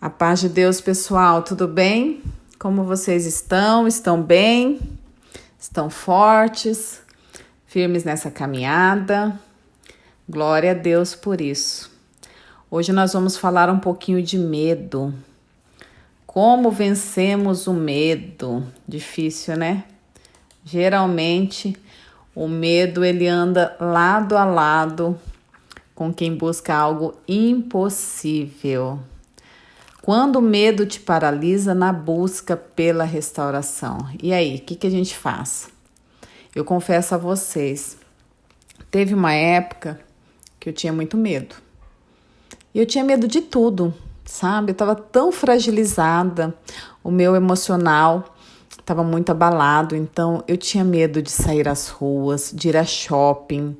A paz de Deus, pessoal, tudo bem? Como vocês estão? Estão bem? Estão fortes? Firmes nessa caminhada? Glória a Deus por isso. Hoje nós vamos falar um pouquinho de medo. Como vencemos o medo? Difícil, né? Geralmente, o medo ele anda lado a lado com quem busca algo impossível. Quando o medo te paralisa na busca pela restauração. E aí, o que a gente faz? Eu confesso a vocês, teve uma época que eu tinha muito medo. E eu tinha medo de tudo, sabe? Eu estava tão fragilizada, o meu emocional estava muito abalado. Então, eu tinha medo de sair às ruas, de ir a shopping,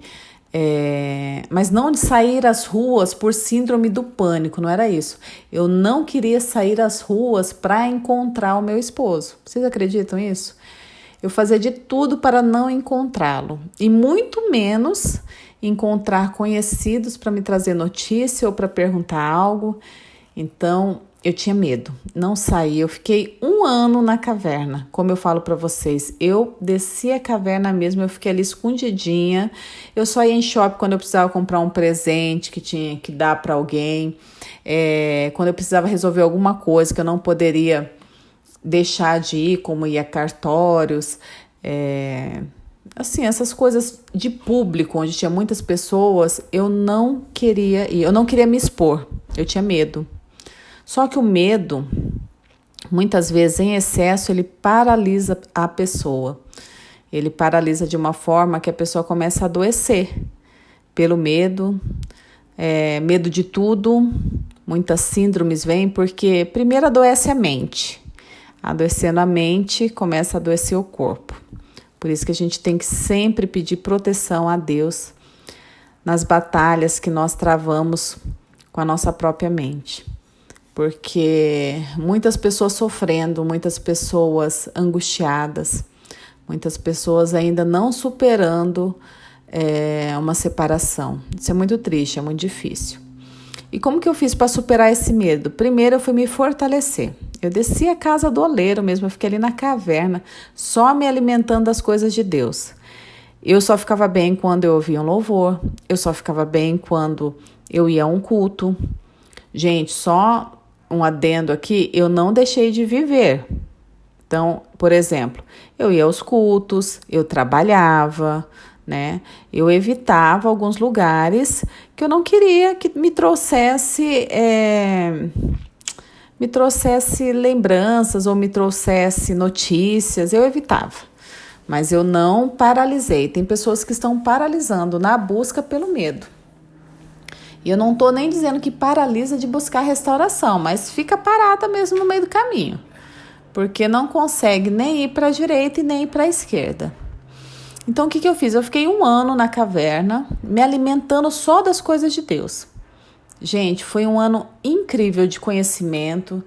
mas não de sair às ruas por síndrome do pânico, não era isso. Eu não queria sair às ruas para encontrar o meu esposo. Vocês acreditam nisso? Eu fazia de tudo para não encontrá-lo e muito menos encontrar conhecidos para me trazer notícia ou para perguntar algo. Então, eu tinha medo, não saí. Eu fiquei 1 ano na caverna, como eu falo para vocês. Eu desci a caverna mesmo, eu fiquei ali escondidinha. Eu só ia em shopping quando eu precisava comprar um presente que tinha que dar para alguém. Quando eu precisava resolver alguma coisa que eu não poderia deixar de ir, como ir a cartórios. Assim, essas coisas de público, onde tinha muitas pessoas, eu não queria ir. Eu não queria me expor, eu tinha medo. Só que o medo, muitas vezes em excesso, ele paralisa a pessoa. Ele paralisa de uma forma que a pessoa começa a adoecer pelo medo, medo de tudo. Muitas síndromes vêm porque primeiro adoece a mente. Adoecendo a mente, começa a adoecer o corpo. Por isso que a gente tem que sempre pedir proteção a Deus nas batalhas que nós travamos com a nossa própria mente. Porque muitas pessoas sofrendo, muitas pessoas angustiadas, muitas pessoas ainda não superando uma separação. Isso é muito triste, é muito difícil. E como que eu fiz para superar esse medo? Primeiro eu fui me fortalecer. Eu desci a casa do oleiro mesmo, eu fiquei ali na caverna, só me alimentando das coisas de Deus. Eu só ficava bem quando eu ouvia um louvor, eu só ficava bem quando eu ia a um culto. Gente, só um adendo aqui, eu não deixei de viver. Então, por exemplo, eu ia aos cultos, eu trabalhava, né? Eu evitava alguns lugares que eu não queria que me trouxesse lembranças ou me trouxesse notícias, eu evitava. Mas eu não paralisei. Tem pessoas que estão paralisando na busca pelo medo. E eu não estou nem dizendo que paralisa de buscar restauração, mas fica parada mesmo no meio do caminho. Porque não consegue nem ir para a direita e nem ir para a esquerda. Então, o que eu fiz? Eu fiquei 1 ano na caverna, me alimentando só das coisas de Deus. Gente, foi um ano incrível de conhecimento,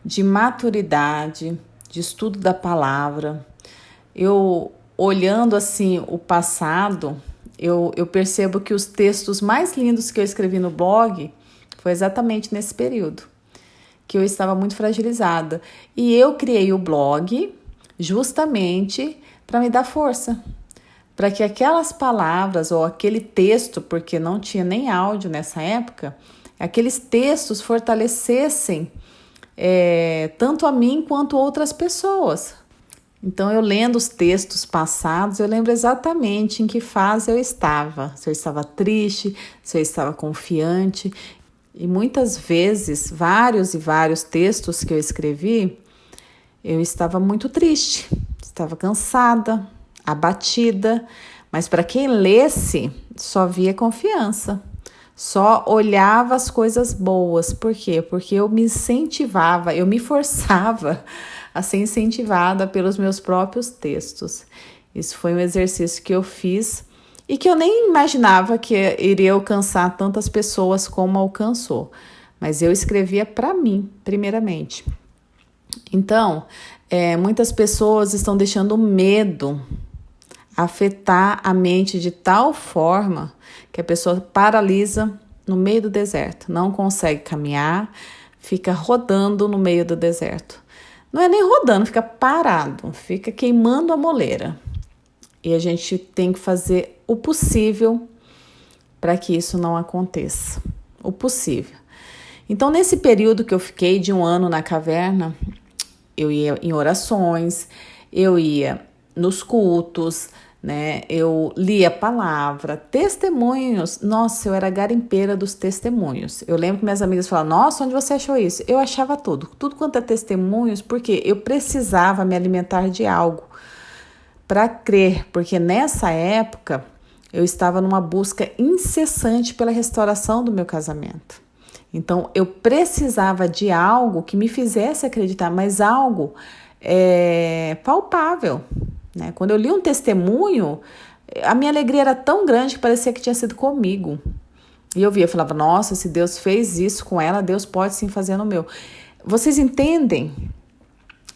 de maturidade, de estudo da palavra. Eu, olhando assim o passado, eu percebo que os textos mais lindos que eu escrevi no blog foi exatamente nesse período, que eu estava muito fragilizada. E eu criei o blog justamente para me dar força, para que aquelas palavras ou aquele texto, porque não tinha nem áudio nessa época, aqueles textos fortalecessem tanto a mim quanto outras pessoas. Então, eu lendo os textos passados, eu lembro exatamente em que fase eu estava. Se eu estava triste, se eu estava confiante. E muitas vezes, vários e vários textos que eu escrevi, eu estava muito triste, estava cansada, abatida. Mas para quem lesse, só via confiança. Só olhava as coisas boas. Por quê? Porque eu me incentivava, eu me forçava a ser incentivada pelos meus próprios textos. Isso foi um exercício que eu fiz e que eu nem imaginava que iria alcançar tantas pessoas como alcançou. Mas eu escrevia para mim, primeiramente. Então, muitas pessoas estão deixando o medo afetar a mente de tal forma que a pessoa paralisa no meio do deserto, não consegue caminhar, fica rodando no meio do deserto. Não é nem rodando, fica parado, fica queimando a moleira. E a gente tem que fazer o possível para que isso não aconteça. O possível. Então, nesse período que eu fiquei de 1 ano na caverna, eu ia em orações, eu ia nos cultos, né? Eu lia a palavra, testemunhos. Nossa, eu era garimpeira dos testemunhos. Eu lembro que minhas amigas falavam, nossa, onde você achou isso? Eu achava tudo quanto é testemunhos, porque eu precisava me alimentar de algo para crer, porque nessa época eu estava numa busca incessante pela restauração do meu casamento. Então, eu precisava de algo que me fizesse acreditar, mas algo palpável, né? Quando eu li um testemunho, a minha alegria era tão grande que parecia que tinha sido comigo. E eu falava, nossa, se Deus fez isso com ela, Deus pode sim fazer no meu. Vocês entendem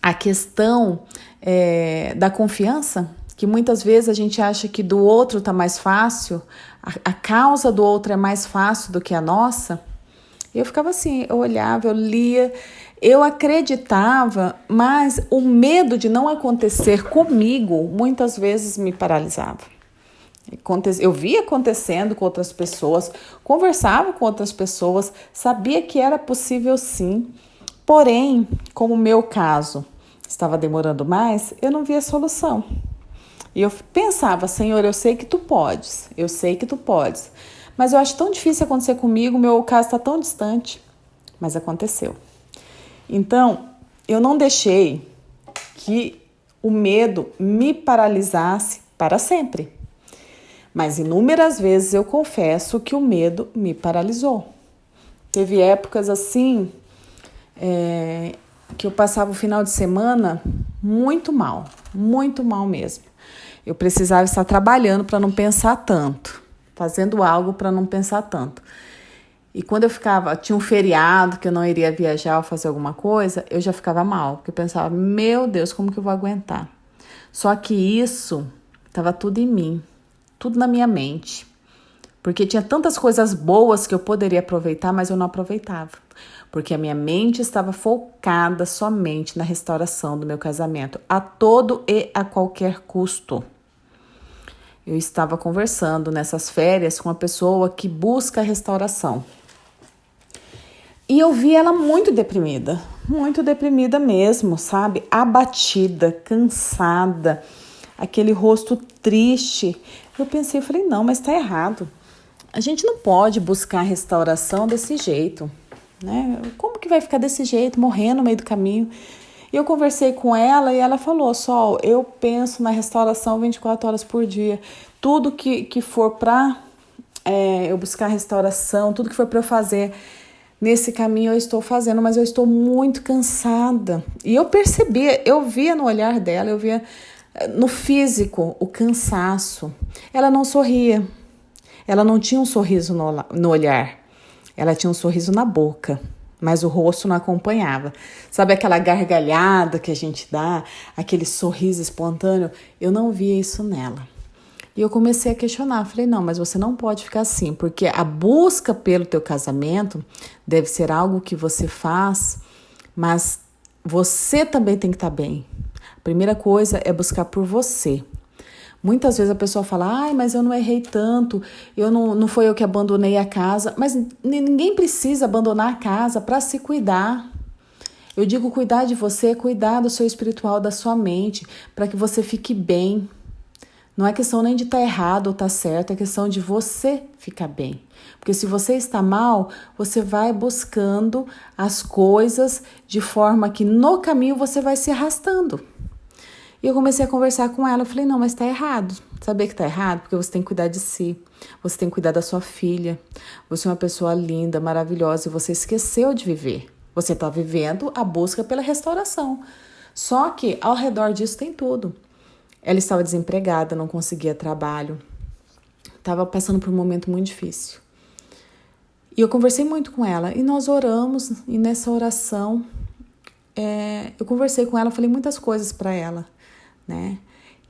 a questão da confiança? Que muitas vezes a gente acha que do outro está mais fácil, a causa do outro é mais fácil do que a nossa. Eu ficava assim, eu olhava, eu lia, eu acreditava, mas o medo de não acontecer comigo muitas vezes me paralisava. Eu via acontecendo com outras pessoas, conversava com outras pessoas, sabia que era possível sim, porém, como o meu caso estava demorando mais, eu não via solução. E eu pensava, Senhor, eu sei que tu podes, mas eu acho tão difícil acontecer comigo, meu caso está tão distante, mas aconteceu. Então, eu não deixei que o medo me paralisasse para sempre. Mas inúmeras vezes eu confesso que o medo me paralisou. Teve épocas assim, que eu passava o final de semana muito mal mesmo. Eu precisava estar trabalhando para não pensar tanto, fazendo algo para não pensar tanto. E quando tinha um feriado que eu não iria viajar ou fazer alguma coisa, eu já ficava mal, porque eu pensava, meu Deus, como que eu vou aguentar? Só que isso estava tudo em mim, tudo na minha mente, porque tinha tantas coisas boas que eu poderia aproveitar, mas eu não aproveitava, porque a minha mente estava focada somente na restauração do meu casamento, a todo e a qualquer custo. Eu estava conversando nessas férias com uma pessoa que busca a restauração. E eu vi ela muito deprimida mesmo, sabe? Abatida, cansada, aquele rosto triste. Eu falei, não, mas tá errado. A gente não pode buscar a restauração desse jeito, né? Como que vai ficar desse jeito, morrendo no meio do caminho? E eu conversei com ela e ela falou, Sol, eu penso na restauração 24 horas por dia. Tudo que for para eu buscar restauração, tudo que for para eu fazer nesse caminho eu estou fazendo, mas eu estou muito cansada. E eu percebia, eu via no olhar dela, eu via no físico o cansaço. Ela não sorria, ela não tinha um sorriso no olhar, ela tinha um sorriso na boca. Mas o rosto não acompanhava. Sabe aquela gargalhada que a gente dá, aquele sorriso espontâneo? Eu não via isso nela. E eu comecei a questionar, falei, não, mas você não pode ficar assim, porque a busca pelo teu casamento deve ser algo que você faz, mas você também tem que estar bem. A primeira coisa é buscar por você. Muitas vezes a pessoa fala, ai, mas eu não errei tanto, não foi eu que abandonei a casa. Mas ninguém precisa abandonar a casa para se cuidar. Eu digo cuidar de você, cuidar do seu espiritual, da sua mente, para que você fique bem. Não é questão nem de estar errado ou estar certo, é questão de você ficar bem. Porque se você está mal, você vai buscando as coisas de forma que no caminho você vai se arrastando. E eu comecei a conversar com ela, eu falei, não, mas tá errado. Sabia que tá errado? Porque você tem que cuidar de si, você tem que cuidar da sua filha. Você é uma pessoa linda, maravilhosa e você esqueceu de viver. Você tá vivendo a busca pela restauração. Só que ao redor disso tem tudo. Ela estava desempregada, não conseguia trabalho. Estava passando por um momento muito difícil. E eu conversei muito com ela e nós oramos e nessa oração eu conversei com ela, falei muitas coisas para ela. Né?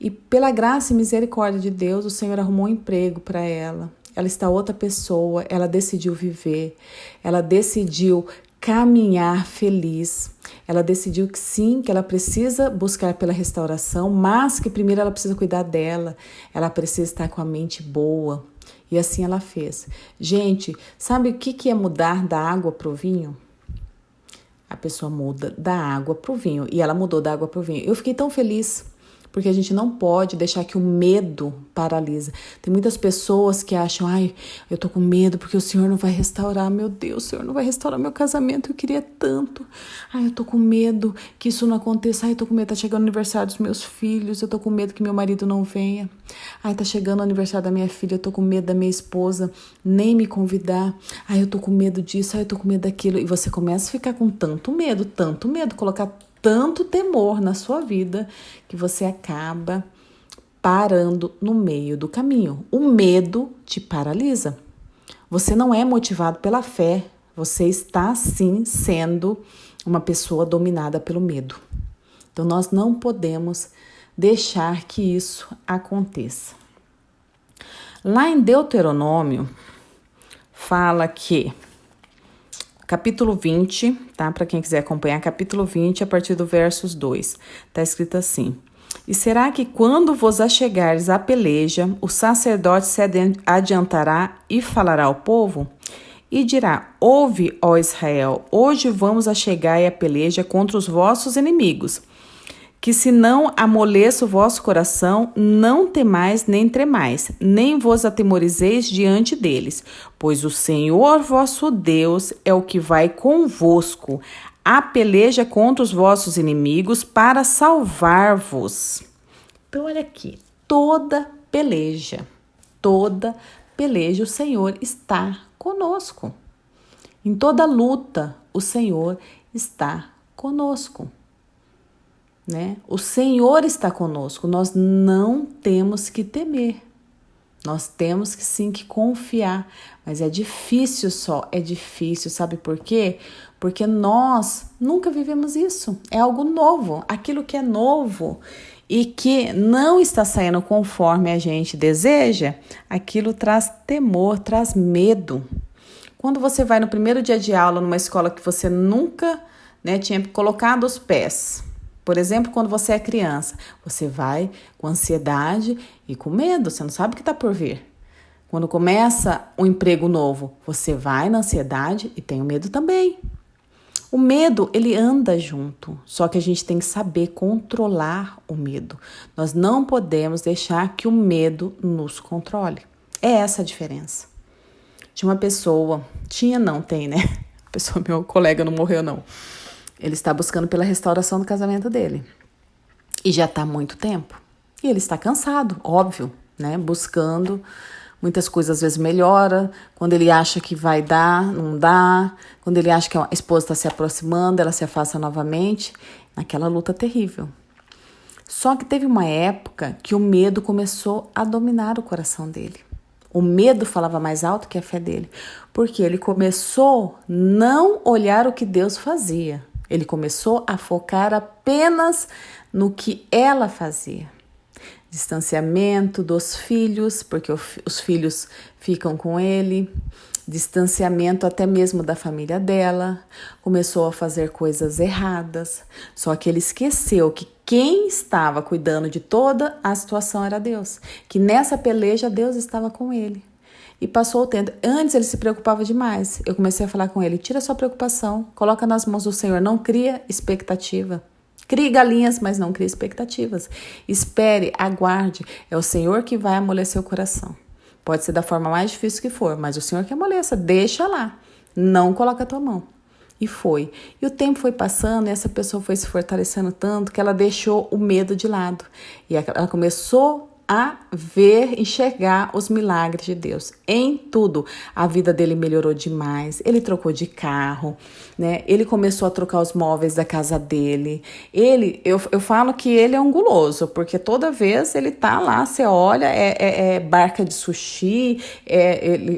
E pela graça e misericórdia de Deus, o Senhor arrumou um emprego para ela. Ela está outra pessoa, ela decidiu viver, ela decidiu caminhar feliz. Ela decidiu que sim, que ela precisa buscar pela restauração, mas que primeiro ela precisa cuidar dela, ela precisa estar com a mente boa. E assim ela fez. Gente, sabe o que é mudar da água para o vinho? A pessoa muda da água para o vinho. E ela mudou da água para o vinho. Eu fiquei tão feliz, porque a gente não pode deixar que o medo paralisa. Tem muitas pessoas que acham, ai, eu tô com medo porque o Senhor não vai restaurar. Meu Deus, o Senhor não vai restaurar meu casamento, eu queria tanto. Ai, eu tô com medo que isso não aconteça. Ai, eu tô com medo, tá chegando o aniversário dos meus filhos, eu tô com medo que meu marido não venha. Ai, tá chegando o aniversário da minha filha, eu tô com medo da minha esposa nem me convidar. Ai, eu tô com medo disso, ai, eu tô com medo daquilo. E você começa a ficar com tanto medo, colocar tanto temor na sua vida que você acaba parando no meio do caminho. O medo te paralisa. Você não é motivado pela fé. Você está, sim, sendo uma pessoa dominada pelo medo. Então, nós não podemos deixar que isso aconteça. Lá em Deuteronômio, fala que capítulo 20, tá? Para quem quiser acompanhar, capítulo 20, a partir do versos 2. Tá escrito assim: E será que quando vos achegares à peleja, o sacerdote se adiantará e falará ao povo? E dirá: Ouve, ó Israel, hoje vamos achegar à peleja contra os vossos inimigos. Que se não amoleça o vosso coração, não temais nem tremais, nem vos atemorizeis diante deles, pois o Senhor vosso Deus é o que vai convosco, a peleja contra os vossos inimigos para salvar-vos. Então, olha aqui, toda peleja, o Senhor está conosco. Em toda luta, o Senhor está conosco. Né? O Senhor está conosco, nós não temos que temer, nós temos que sim que confiar, mas é difícil, sabe por quê? Porque nós nunca vivemos isso, é algo novo, aquilo que é novo e que não está saindo conforme a gente deseja, aquilo traz temor, traz medo. Quando você vai no primeiro dia de aula numa escola que você nunca, né, tinha colocado os pés, por exemplo, quando você é criança, você vai com ansiedade e com medo, você não sabe o que está por vir. Quando começa um emprego novo, você vai na ansiedade e tem o medo também. O medo, ele anda junto, só que a gente tem que saber controlar o medo. Nós não podemos deixar que o medo nos controle. É essa a diferença. Tinha uma pessoa, tem, né? Meu colega não morreu, não. Ele está buscando pela restauração do casamento dele. E já está há muito tempo. E ele está cansado, óbvio, né? Buscando. Muitas coisas às vezes melhora. Quando ele acha que vai dar, não dá. Quando ele acha que a esposa está se aproximando, ela se afasta novamente. Naquela luta terrível. Só que teve uma época que o medo começou a dominar o coração dele. O medo falava mais alto que a fé dele. Porque ele começou a não olhar o que Deus fazia. Ele começou a focar apenas no que ela fazia. Distanciamento dos filhos, porque os filhos ficam com ele. Distanciamento até mesmo da família dela. Começou a fazer coisas erradas. Só que ele esqueceu que quem estava cuidando de toda a situação era Deus. Que nessa peleja Deus estava com ele. E passou o tempo. Antes ele se preocupava demais. Eu comecei a falar com ele: tira sua preocupação, coloca nas mãos do Senhor, não cria expectativa. Crie galinhas, mas não crie expectativas. Espere, aguarde. É o Senhor que vai amolecer o coração. Pode ser da forma mais difícil que for, mas o Senhor que amoleça, deixa lá. Não coloca a tua mão. E foi. E o tempo foi passando e essa pessoa foi se fortalecendo tanto que ela deixou o medo de lado. E ela começou a ver, enxergar os milagres de Deus em tudo. A vida dele melhorou demais, ele trocou de carro, né? Ele começou a trocar os móveis da casa dele. Eu falo que ele é um guloso, porque toda vez ele tá lá, você olha, é barca de sushi,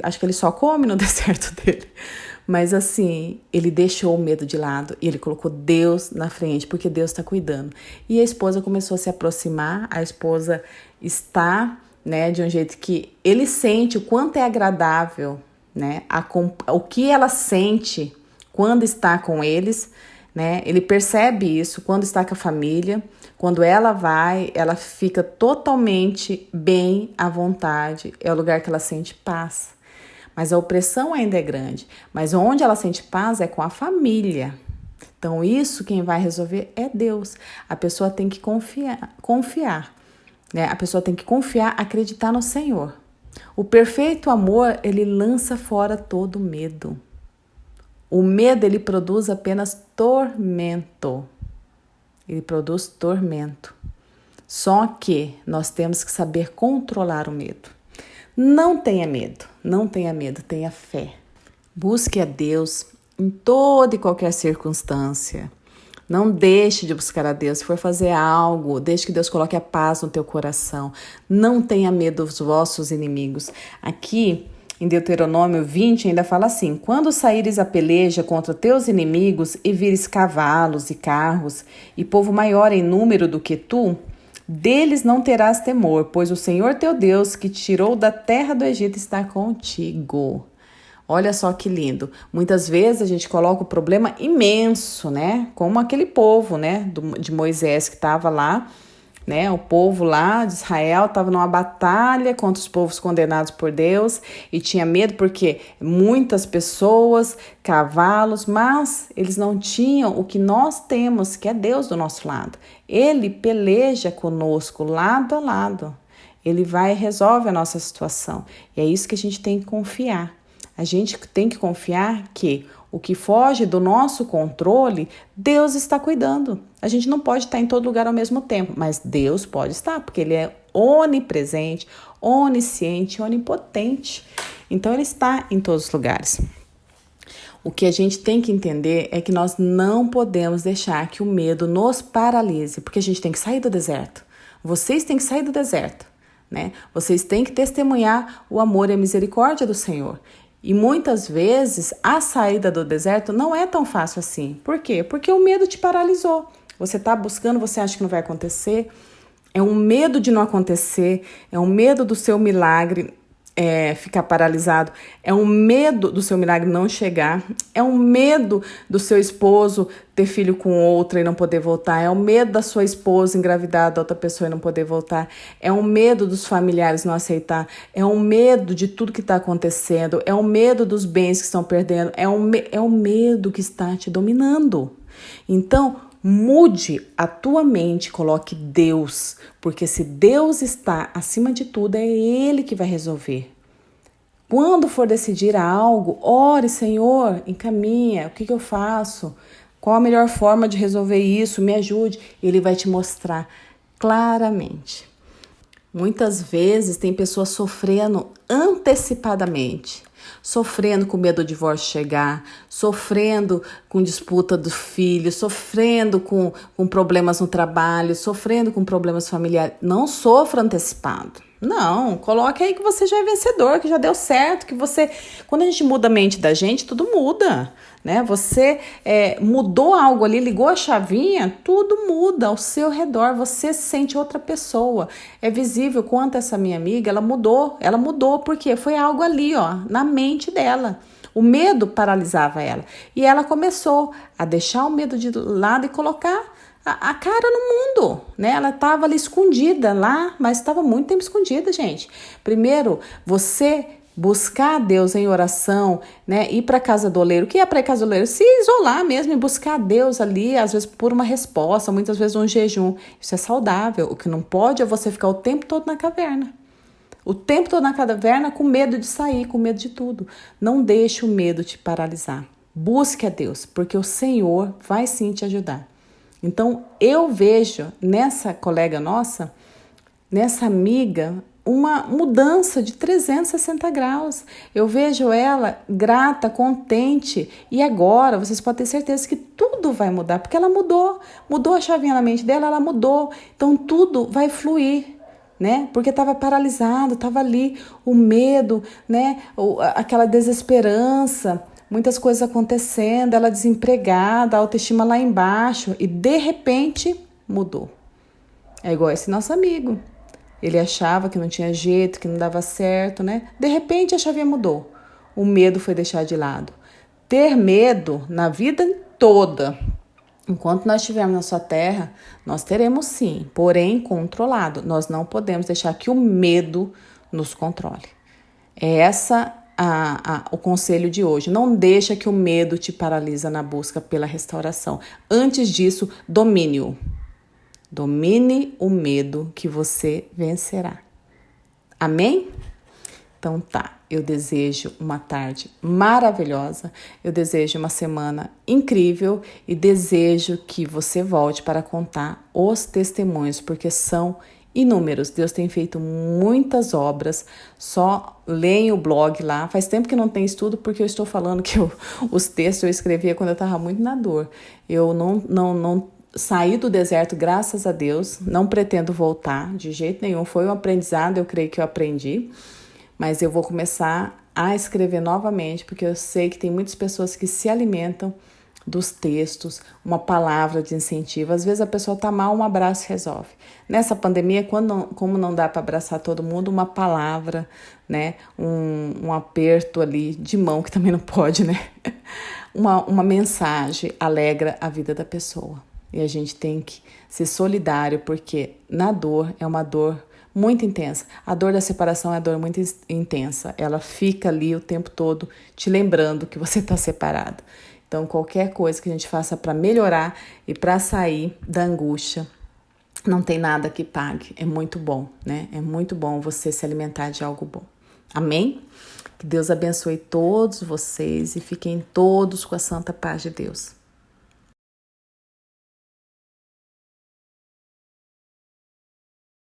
acho que ele só come no deserto dele. Mas assim, ele deixou o medo de lado e ele colocou Deus na frente, porque Deus está cuidando. E a esposa começou a se aproximar, a esposa está, né, de um jeito que ele sente o quanto é agradável, né, o que ela sente quando está com eles, né? Ele percebe isso quando está com a família. Quando ela vai, ela fica totalmente bem à vontade. É o lugar que ela sente paz. Mas a opressão ainda é grande. Mas onde ela sente paz é com a família. Então, isso quem vai resolver é Deus. A pessoa tem que confiar, né? A pessoa tem que confiar, acreditar no Senhor. O perfeito amor, ele lança fora todo medo. O medo, ele produz apenas tormento. Ele produz tormento. Só que nós temos que saber controlar o medo. Não tenha medo, não tenha medo, tenha fé. Busque a Deus em toda e qualquer circunstância. Não deixe de buscar a Deus. Se for fazer algo, deixe que Deus coloque a paz no teu coração. Não tenha medo dos vossos inimigos. Aqui em Deuteronômio 20 ainda fala assim: quando saíres a peleja contra teus inimigos e vires cavalos e carros e povo maior em número do que tu, deles não terás temor, pois o Senhor teu Deus que te tirou da terra do Egito está contigo. Olha só que lindo. Muitas vezes a gente coloca o problema imenso, né? Como aquele povo, né? De Moisés que estava lá, né? O povo lá de Israel estava numa batalha contra os povos condenados por Deus e tinha medo porque muitas pessoas, cavalos, mas eles não tinham o que nós temos, que é Deus do nosso lado. Ele peleja conosco lado a lado. Ele vai e resolve a nossa situação. E é isso que a gente tem que confiar. A gente tem que confiar que o que foge do nosso controle, Deus está cuidando. A gente não pode estar em todo lugar ao mesmo tempo, mas Deus pode estar, porque Ele é onipresente, onisciente, onipotente. Então, Ele está em todos os lugares. O que a gente tem que entender é que nós não podemos deixar que o medo nos paralise, porque a gente tem que sair do deserto. Vocês têm que sair do deserto, né? Vocês têm que testemunhar o amor e a misericórdia do Senhor. E muitas vezes a saída do deserto não é tão fácil assim. Por quê? Porque o medo te paralisou. Você está buscando, você acha que não vai acontecer. É um medo de não acontecer, é um medo do seu milagre ficar paralisado, é um medo do seu milagre não chegar, é um medo do seu esposo ter filho com outra e não poder voltar, é um medo da sua esposa engravidar da outra pessoa e não poder voltar, é um medo dos familiares não aceitar, é um medo de tudo que está acontecendo, é um medo dos bens que estão perdendo, é um medo que está te dominando. Então, mude a tua mente, coloque Deus, porque se Deus está acima de tudo, é Ele que vai resolver. Quando for decidir algo, ore, Senhor, encaminha, o que eu faço? Qual a melhor forma de resolver isso? Me ajude. Ele vai te mostrar claramente. Muitas vezes tem pessoas sofrendo antecipadamente, sofrendo com medo do divórcio chegar, sofrendo com disputa do filho, sofrendo com problemas no trabalho, sofrendo com problemas familiares. Não sofra antecipado. Não, coloque aí que você já é vencedor, que já deu certo, que você... Quando a gente muda a mente da gente, tudo muda, né? Você mudou algo ali, ligou a chavinha, tudo muda ao seu redor, você se sente outra pessoa. É visível quanto essa minha amiga, ela mudou, porque foi algo ali, ó, na mente dela. O medo paralisava ela. E ela começou a deixar o medo de lado e colocar a cara no mundo, né? Ela estava ali escondida lá, mas estava muito tempo escondida, gente. Primeiro, você buscar Deus em oração, né? Ir para casa do oleiro. O que é para ir casa do oleiro? Se isolar mesmo e buscar Deus ali, às vezes por uma resposta, muitas vezes um jejum. Isso é saudável. O que não pode é você ficar o tempo todo na caverna. O tempo todo na caverna com medo de sair, com medo de tudo. Não deixe o medo te paralisar. Busque a Deus, porque o Senhor vai sim te ajudar. Então, eu vejo nessa colega nossa, nessa amiga, uma mudança de 360 graus. Eu vejo ela grata, contente. E agora, vocês podem ter certeza que tudo vai mudar, porque ela mudou. Mudou a chavinha na mente dela, ela mudou. Então, tudo vai fluir, né? Porque estava paralisado, estava ali o medo, né? Aquela desesperança. Muitas coisas acontecendo, ela desempregada, a autoestima lá embaixo e de repente mudou. É igual esse nosso amigo. Ele achava que não tinha jeito, que não dava certo, né? De repente a chavinha mudou. O medo foi deixado de lado. ter medo na vida toda. Enquanto nós estivermos na sua terra, nós teremos sim, porém controlado. Nós não podemos deixar que o medo nos controle. É essa o conselho de hoje. Não deixa que o medo te paralisa na busca pela restauração. Antes disso, domine-o. Domine o medo que você vencerá. Amém? Então tá, eu desejo uma tarde maravilhosa, eu desejo uma semana incrível e desejo que você volte para contar os testemunhos, porque são inúmeros. Deus tem feito muitas obras, só leem o blog lá. Faz tempo que não tem estudo, porque eu estou falando que os textos eu escrevia quando eu estava muito na dor. Eu não saí do deserto, graças a Deus, não pretendo voltar de jeito nenhum. Foi um aprendizado, eu creio que eu aprendi. Mas eu vou começar a escrever novamente, porque eu sei que tem muitas pessoas que se alimentam dos textos, uma palavra de incentivo. Às vezes a pessoa está mal, um abraço resolve. Nessa pandemia, como não dá para abraçar todo mundo, uma palavra, né? Um aperto ali de mão, que também não pode, né? Uma mensagem alegra a vida da pessoa. E a gente tem que ser solidário, porque na dor é uma dor muito intensa. A dor da separação é uma dor muito intensa. Ela fica ali o tempo todo te lembrando que você está separado. Então, qualquer coisa que a gente faça para melhorar e para sair da angústia, não tem nada que pague. É muito bom, né? É muito bom você se alimentar de algo bom. Amém? Que Deus abençoe todos vocês e fiquem todos com a santa paz de Deus.